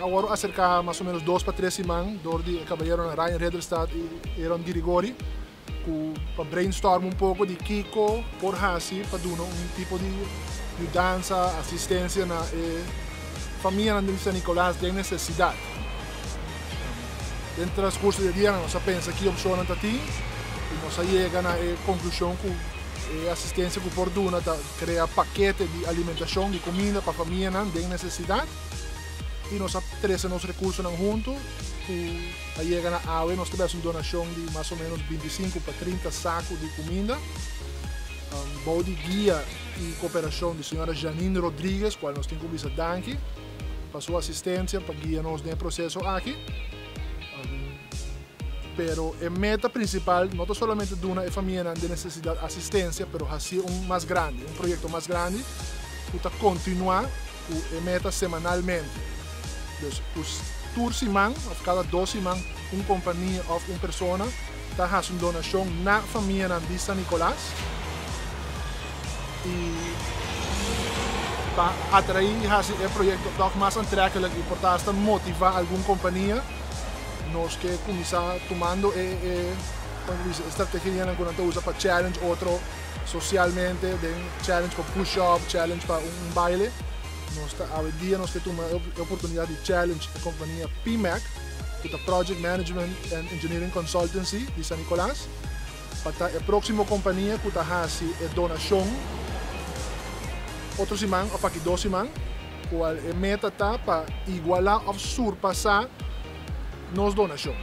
ahora acerca más o menos 2 para 3 semanas, door die caballero Ryan Redderstad e Aaron Dirigori, para brainstorm un poco di Kiko por Hasi, para dar un tipo de danza, asistencia na familia de San Nicolás de necesidad. Dentro del transcurso del día nos pensa que opción anta ti y nos llega a la conclusión que asistencia que por duna crea paquete de alimentación de comida para familia de necesidad y nos atresa los recursos juntos y llegan a AVE nos trae una donación de más o menos 25 para 30 sacos de comida. Body guía y cooperación de señora Janine Rodríguez, cual nos tengo que danke para su asistencia, para guiarnos en el proceso aquí. Pero la meta principal no solamente de una familia de necesidad de asistencia, pero así un más grande, un proyecto más grande, que continuar la meta semanalmente. Dus, tour semana, of cada 2 semanas, una compañía o una persona hace una donación na familia de San Nicolás y para atraer el proyecto más aantrekkelijk y por tanto motivar a alguna compañía nos que comienza tomando estrategia que usa para challenge otro socialmente, de challenge para push-up, challenge para un baile. Hoy día nos que toma la oportunidad de challenge la compañía PMAC, que es Project Management and Engineering Consultancy de San Nicolás. Para la próxima compañía que hace donación, otro semana o para 2 semanas, cual meta está para igualar o surpassar nos donación.